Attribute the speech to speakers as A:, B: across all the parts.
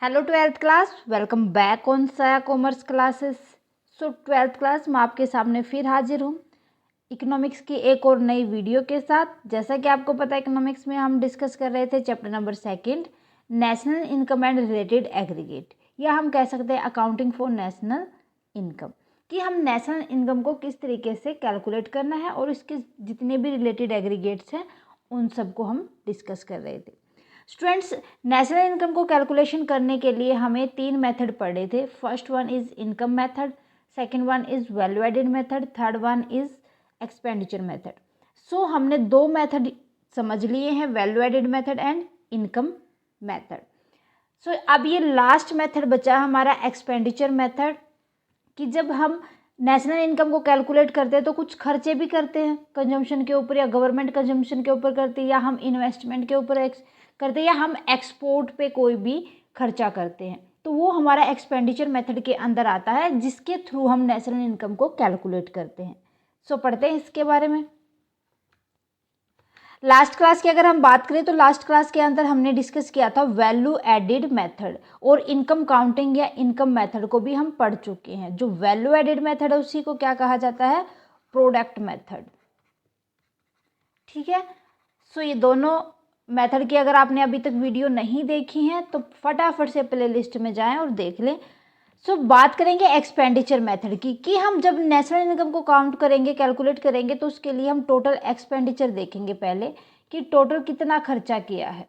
A: Hello twelfth class, welcome back on साया commerce classes. So twelfth class मैं आपके सामने फिर हाजिर हूँ इकोनॉमिक्स की एक और नई वीडियो के साथ। जैसा कि आपको पता है इकोनॉमिक्स में हम डिस्कस कर रहे थे chapter number 2 national income and related aggregate, या हम कह सकते हैं अकाउंटिंग फॉर नेशनल इनकम, कि हम नेशनल इनकम को किस तरीके से कैलकुलेट करना है और इसके जितने भी रिलेटेड एग्रीगेट्स हैं उन सबको हम डिस्कस कर रहे थे। स्टूडेंट्स, नेशनल इनकम को कैलकुलेशन करने के लिए हमें 3 मेथड पढ़े थे। First one is income method, second one is value added method, third one is expenditure method. So हमने 2 मेथड समझ लिए हैं, value added method and income method. So अब ये लास्ट मेथड बचा हमारा एक्सपेंडिचर मेथड, कि जब हम नेशनल इनकम को कैलकुलेट करते हैं तो कुछ खर्चे भी करते हैं कंजम्पशन के ऊपर, या गवर्नमेंट कंजम्पशन के ऊपर करते हैं, या हम इन्वेस्टमेंट के ऊपर करते हैं, या हम एक्सपोर्ट पे कोई भी खर्चा करते हैं, तो वो हमारा एक्सपेंडिचर मेथड के अंदर आता है, जिसके थ्रू हम नेशनल इनकम को कैलकुलेट करते हैं। सो पढ़ते हैं इसके बारे में। लास्ट क्लास की अगर हम बात करें तो लास्ट क्लास के अंदर हमने डिस्कस किया था वैल्यू एडेड मेथड, और इनकम काउंटिंग या इनकम मेथड को भी हम पढ़ चुके हैं। जो वैल्यू एडेड मेथड है उसी को क्या कहा जाता है? Product method. ठीक है। सो ये दोनों मेथड की अगर आपने अभी तक वीडियो नहीं देखी है तो फटाफट से प्ले लिस्ट में जाएं और देख लें। सो बात करेंगे एक्सपेंडिचर मेथड की, कि हम जब नेशनल इनकम को काउंट करेंगे, कैलकुलेट करेंगे, तो उसके लिए हम टोटल एक्सपेंडिचर देखेंगे पहले, कि टोटल कितना खर्चा किया है।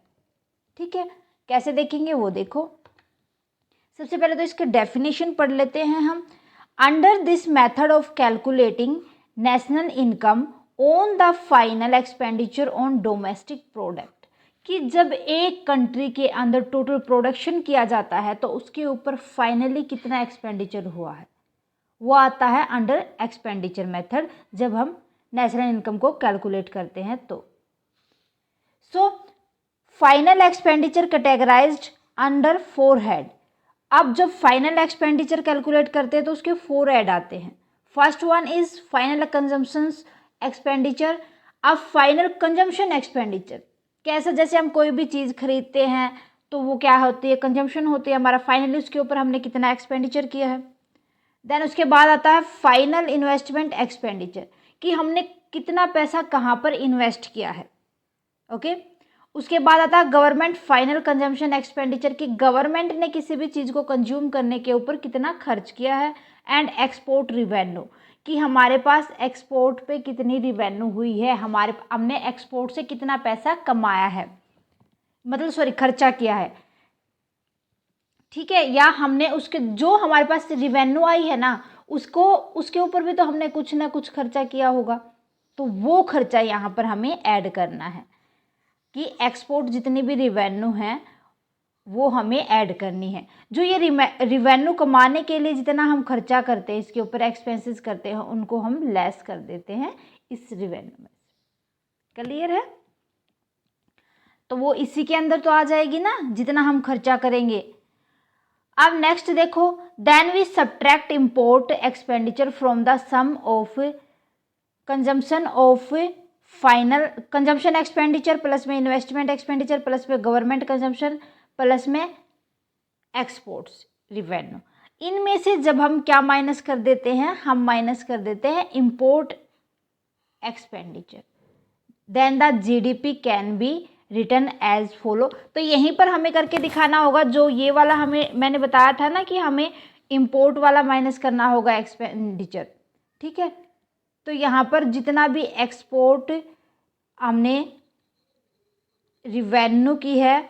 A: ठीक है, कैसे देखेंगे वो देखो। सबसे पहले तो इसके डेफिनेशन पढ़ लेते हैं हम। Under this method of calculating national income on the final expenditure on domestic product, कि जब एक कंट्री के अंदर टोटल प्रोडक्शन किया जाता है तो उसके ऊपर फाइनली कितना एक्सपेंडिचर हुआ है, वो आता है अंडर एक्सपेंडिचर मेथड, जब हम नेशनल इनकम को कैलकुलेट करते हैं तो। So final expenditure categorised under 4 head. अब जब फाइनल एक्सपेंडिचर कैलकुलेट करते हैं तो उसके 4 हेड आते हैं। First one is final consumption expenditure. अब फाइनल कंजम्पशन एक्सपेंडिचर कैसा, जैसे हम कोई भी चीज़ खरीदते हैं तो वो क्या होती है? कंजम्पशन होती है हमारा, फाइनली उसके ऊपर हमने कितना एक्सपेंडिचर किया है। देन उसके बाद आता है फाइनल इन्वेस्टमेंट एक्सपेंडिचर, कि हमने कितना पैसा कहाँ पर इन्वेस्ट किया है। ओके। उसके बाद आता है गवर्नमेंट फाइनल कंजम्पशन एक्सपेंडिचर, कि गवर्नमेंट ने किसी भी चीज़ को कंज्यूम करने के ऊपर कितना खर्च किया है। एंड एक्सपोर्ट रिवेन्यू, कि हमारे पास एक्सपोर्ट पे कितनी रिवेन्यू हुई है, हमने एक्सपोर्ट से कितना पैसा कमाया है, मतलब खर्चा किया है। ठीक है, या हमने उसके जो हमारे पास रिवेन्यू आई है ना, उसके ऊपर भी तो हमने कुछ ना कुछ खर्चा किया होगा, तो वो खर्चा यहाँ पर हमें ऐड करना है, कि एक्सपोर्ट जितनी भी रिवेन्यू है वो हमें ऐड करनी है। जो ये रिवेन्यू कमाने के लिए जितना हम खर्चा करते हैं, इसके ऊपर एक्सपेंसेस करते हैं, उनको हम लेस कर देते हैं इस रिवेन्यू में। क्लियर है? तो वो इसी के अंदर तो आ जाएगी ना, जितना हम खर्चा करेंगे। अब नेक्स्ट देखो, then we subtract import expenditure from the sum of consumption of final consumption expenditure plus में इन्वेस्टमेंट एक्सपेंडिचर प्लस में गवर्नमेंट कंजम्पशन प्लस में एक्सपोर्ट्स रिवेन्यू। इनमें से जब हम क्या माइनस कर देते हैं? हम माइनस कर देते हैं import expenditure. Then the GDP can be return as follow. तो यहीं पर हमें करके दिखाना होगा, जो ये वाला हमें मैंने बताया था ना कि हमें इम्पोर्ट वाला माइनस करना होगा एक्सपेंडिचर। ठीक है, तो यहाँ पर जितना भी एक्सपोर्ट हमने रिवेन्यू की है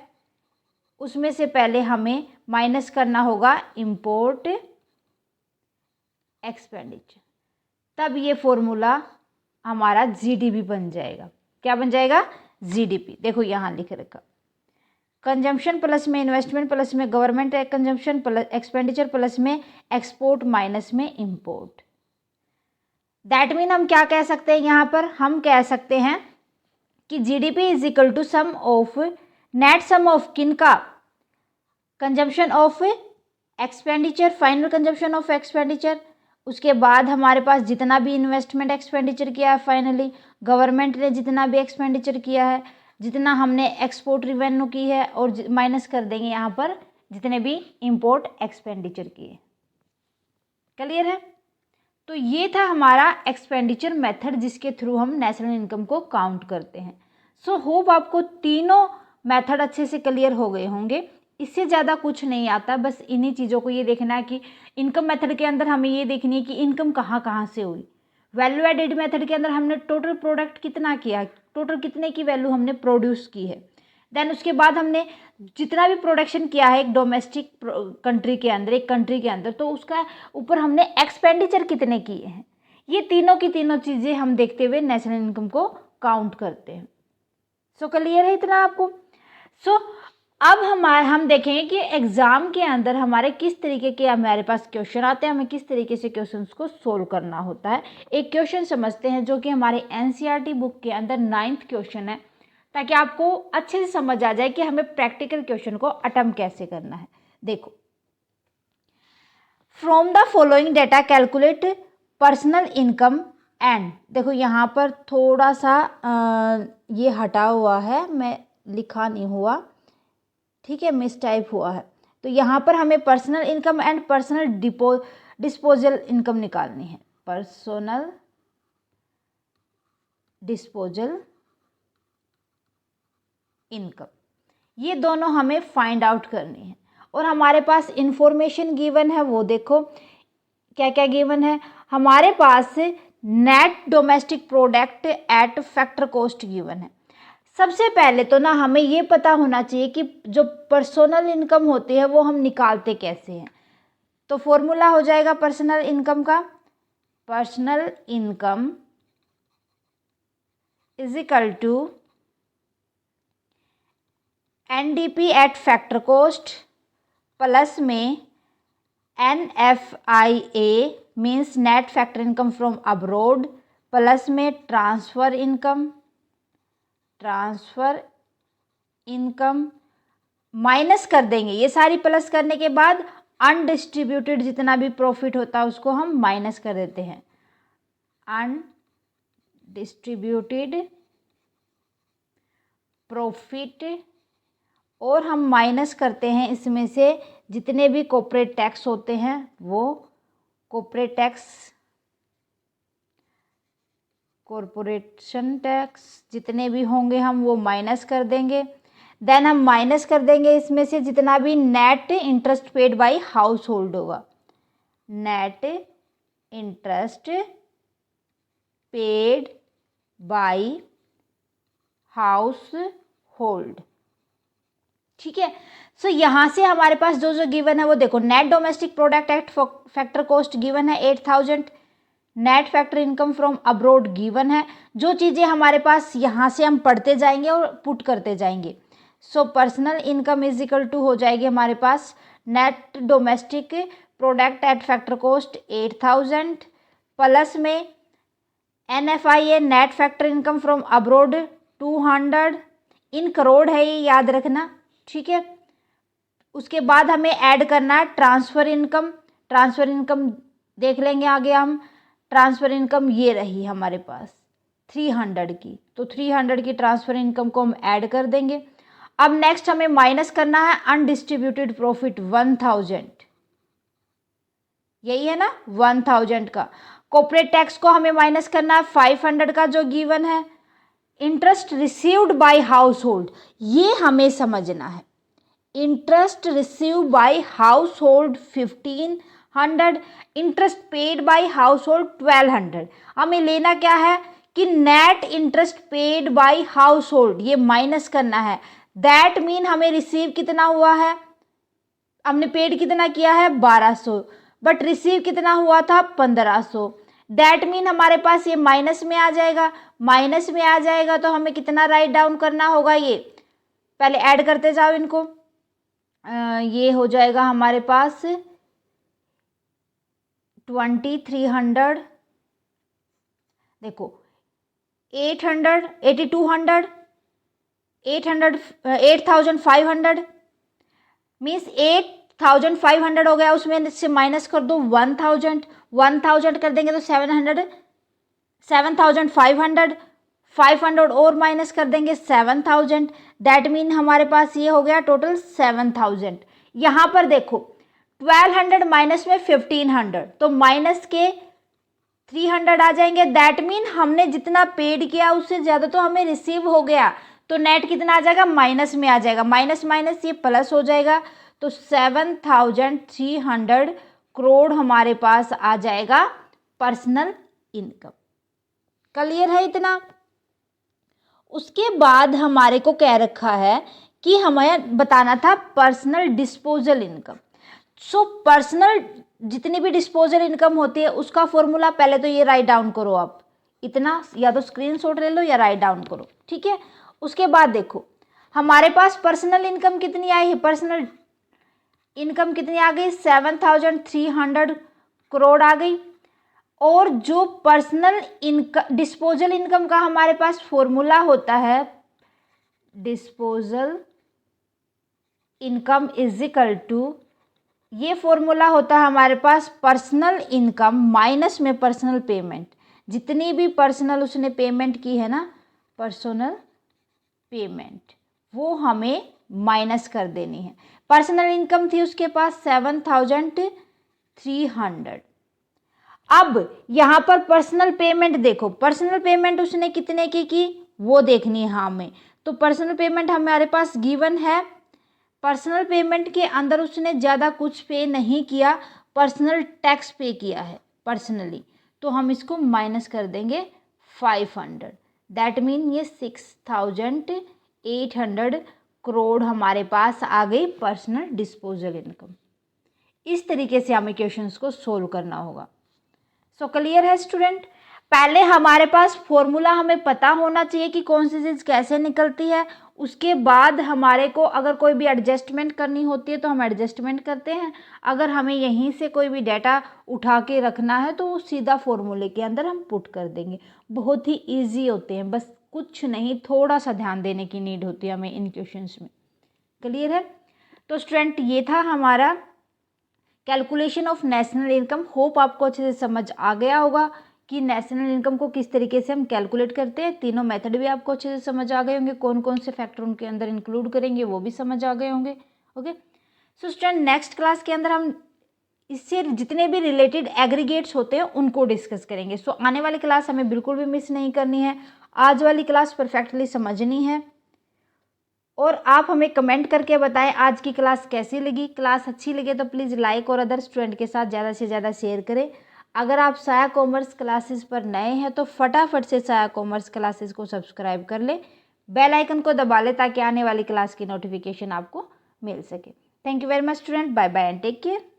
A: उसमें से पहले हमें माइनस करना होगा इम्पोर्ट एक्सपेंडिचर, तब ये फॉर्मूला हमारा जीडीपी बन जाएगा। क्या बन जाएगा? जीडीपी। देखो यहाँ लिख रखा, कंजम्पशन प्लस में इन्वेस्टमेंट प्लस में government consumption plus expenditure plus में एक्सपोर्ट माइनस में इम्पोर्ट। दैट मीन हम क्या कह सकते हैं यहाँ पर? हम कह सकते हैं कि GDP is equal to sum of net sum of किन का? Consumption of expenditure, final consumption of expenditure, उसके बाद हमारे पास जितना भी इन्वेस्टमेंट एक्सपेंडिचर किया है, फाइनली गवर्नमेंट ने जितना भी एक्सपेंडिचर किया है, जितना हमने एक्सपोर्ट रिवेन्यू की है, और माइनस कर देंगे यहाँ पर जितने भी इम्पोर्ट एक्सपेंडिचर किए। क्लियर है? तो ये था हमारा एक्सपेंडिचर मेथड जिसके थ्रू हम नेशनल इनकम को काउंट करते हैं। सो होप आपको तीनों मेथड अच्छे से क्लियर हो गए होंगे। इससे ज़्यादा कुछ नहीं आता, बस इन्हीं चीज़ों को ये देखना है कि इनकम मेथड के अंदर हमें ये देखनी है कि इनकम कहाँ कहाँ से हुई। वैल्यू एडेड मेथड के अंदर हमने टोटल प्रोडक्ट कितना किया, टोटल कितने की वैल्यू हमने प्रोड्यूस की है। देन उसके बाद हमने जितना भी प्रोडक्शन किया है एक डोमेस्टिक कंट्री के अंदर, एक कंट्री के अंदर, तो उसका ऊपर हमने एक्सपेंडिचर कितने किए हैं। ये तीनों की तीनों चीज़ें हम देखते हुए नेशनल इनकम को काउंट करते हैं। सो क्लियर है इतना आपको? सो अब हम देखेंगे कि एग्ज़ाम के अंदर हमारे किस तरीके के हमारे पास क्वेश्चन आते हैं, हमें किस तरीके से क्वेश्चंस को सोल्व करना होता है। एक क्वेश्चन समझते हैं जो कि हमारे एनसीईआरटी बुक के अंदर 9th क्वेश्चन है, ताकि आपको अच्छे से समझ आ जाए कि हमें प्रैक्टिकल क्वेश्चन को अटेम्प्ट कैसे करना है। देखो, from the following data calculate personal income and, देखो यहाँ पर थोड़ा सा ये हटा हुआ है, मैं लिखा नहीं हुआ, ठीक है, मिस टाइप हुआ है। तो यहाँ पर हमें personal income and personal disposal income निकालनी है। पर्सनल डिस्पोजल इनकम, ये दोनों हमें फाइंड आउट करनी है। और हमारे पास इंफॉर्मेशन गिवन है, वो देखो क्या क्या गिवन है। हमारे पास net domestic product at factor cost given है। सबसे पहले तो ना हमें ये पता होना चाहिए कि जो पर्सनल इनकम होती है वो हम निकालते कैसे हैं। तो फॉर्मूला हो जाएगा पर्सनल इनकम का, personal income is equal to NDP at factor cost plus में NFIA means net factor income from abroad plus में ट्रांसफ़र इनकम माइनस कर देंगे। ये सारी प्लस करने के बाद अनडिस्ट्रीब्यूटेड जितना भी प्रॉफिट होता है उसको हम माइनस कर देते हैं। अनडिस्ट्रीब्यूटेड प्रॉफिट, और हम माइनस करते हैं इसमें से जितने भी कॉर्पोरेट टैक्स होते हैं, वो कॉर्पोरेट टैक्स, कॉरपोरेशन टैक्स जितने भी होंगे हम वो माइनस कर देंगे। देन हम माइनस कर देंगे इसमें से जितना भी net interest paid by household होगा, net interest paid by household, ठीक है। सो यहाँ से हमारे पास जो जो गिवन है वो देखो, net domestic product at factor cost given है 8000, net factor income from abroad given है। जो चीज़ें हमारे पास यहाँ से हम पढ़ते जाएंगे और पुट करते जाएंगे। So personal income is equal to हो जाएगी हमारे पास net domestic product at factor cost 8000 plus में NFIA net factor income from abroad 200, in crore है ये याद रखना, ठीक है। उसके बाद हमें ऐड करना है ट्रांसफ़र इनकम देख लेंगे आगे हम। ट्रांसफ़र इनकम ये रही हमारे पास 300 की, तो 300 की ट्रांसफ़र इनकम को हम ऐड कर देंगे। अब नेक्स्ट हमें माइनस करना है अनडिस्ट्रीब्यूटेड प्रॉफिट 1000, यही है ना 1000 का। कॉर्पोरेट टैक्स को हमें माइनस करना है 500 का जो गिवन है। Interest received by house hold, ये हमें समझना है। Interest receive by house hold 1500, interest paid by house hold 1200। हमें लेना क्या है कि net interest paid by house hold, ये माइनस करना है। दैट मीन हमें रिसीव कितना हुआ है, हमने पेड कितना किया है 1200, बट रिसीव कितना हुआ था 1500। दैट मीन हमारे पास ये माइनस में आ जाएगा, माइनस में आ जाएगा तो हमें कितना राइट डाउन करना होगा, ये पहले ऐड करते जाओ इनको। ये हो जाएगा हमारे पास 2300, देखो 800, 8200, 8500 मीन्स 8500 हो गया, उसमें से माइनस कर दो 1000 कर देंगे तो 7500, 500 और माइनस कर देंगे 7000। दैट मीन हमारे पास ये हो गया टोटल 7000। यहाँ पर देखो 1200 माइनस में 1500, तो माइनस के 300 आ जाएंगे। दैट मीन हमने जितना पेड किया उससे ज़्यादा तो हमें रिसीव हो गया, तो नेट कितना आ जाएगा, माइनस में आ जाएगा। माइनस माइनस ये प्लस हो जाएगा, तो 7300 करोड़ हमारे पास आ जाएगा पर्सनल इनकम। क्लियर है इतना? उसके बाद हमारे को कह रखा है कि हमें बताना था personal disposal income. So personal जितनी भी डिस्पोजल इनकम होती है उसका फॉर्मूला पहले तो ये राइट डाउन करो आप, इतना या तो स्क्रीनशॉट ले लो या राइट डाउन करो, ठीक है। उसके बाद देखो हमारे पास पर्सनल इनकम कितनी आई है, पर्सनल इनकम कितनी आ गई, 7300 करोड़ आ गई। और जो पर्सनल इनकम डिस्पोजल इनकम का हमारे पास फॉर्मूला होता है, disposal income is equal to, ये फॉर्मूला होता है हमारे पास पर्सनल इनकम माइनस में पर्सनल पेमेंट। जितनी भी पर्सनल उसने पेमेंट की है ना, पर्सनल पेमेंट, वो हमें माइनस कर देनी है। पर्सनल इनकम थी उसके पास 7300। अब यहाँ पर पर्सनल पेमेंट देखो, पर्सनल पेमेंट उसने कितने की वो देखनी है हमें। तो पर्सनल पेमेंट हमारे पास गिवन है, पर्सनल पेमेंट के अंदर उसने ज़्यादा कुछ पे नहीं किया, पर्सनल टैक्स पे किया है पर्सनली, तो हम इसको माइनस कर देंगे 500। दैट मीन ये 6800 करोड़ हमारे पास आ गई पर्सनल डिस्पोजल इनकम। इस तरीके से हमें क्वेश्चंस को सोल्व करना होगा। सो क्लियर है स्टूडेंट? पहले हमारे पास फॉर्मूला हमें पता होना चाहिए कि कौन सी चीज़ कैसे निकलती है। उसके बाद हमारे को अगर कोई भी एडजस्टमेंट करनी होती है तो हम एडजस्टमेंट करते हैं। अगर हमें यहीं से कोई भी डाटा उठा के रखना है तो वो सीधा फॉर्मूले के अंदर हम पुट कर देंगे। बहुत ही ईजी होते हैं, बस कुछ नहीं, थोड़ा सा ध्यान देने की नीड होती है हमें इन क्वेश्चंस में। क्लियर है? तो स्टूडेंट ये था हमारा calculation of national income. Hope आपको अच्छे से समझ आ गया होगा कि नेशनल इनकम को किस तरीके से हम कैलकुलेट करते हैं। तीनों मेथड भी आपको अच्छे से समझ आ गए होंगे, कौन कौन से फैक्टर उनके अंदर इंक्लूड करेंगे वो भी समझ आ गए होंगे। Okay, so student next class के अंदर हम इससे जितने भी रिलेटेड एग्रीगेट्स होते हैं उनको डिस्कस करेंगे। सो आने वाली क्लास हमें बिल्कुल भी मिस नहीं करनी है, आज वाली क्लास परफेक्टली समझनी है। और आप हमें कमेंट करके बताएं आज की क्लास कैसी लगी। क्लास अच्छी लगे तो प्लीज़ लाइक और अदर स्टूडेंट के साथ ज़्यादा से ज़्यादा शेयर करें। अगर आप साया कॉमर्स क्लासेस पर नए हैं तो फटाफट से साया कॉमर्स क्लासेस को सब्सक्राइब कर लें, बेल आइकन को दबा लें ताकि आने वाली क्लास की नोटिफिकेशन आपको मिल सके। Thank you very much student, bye bye and take care.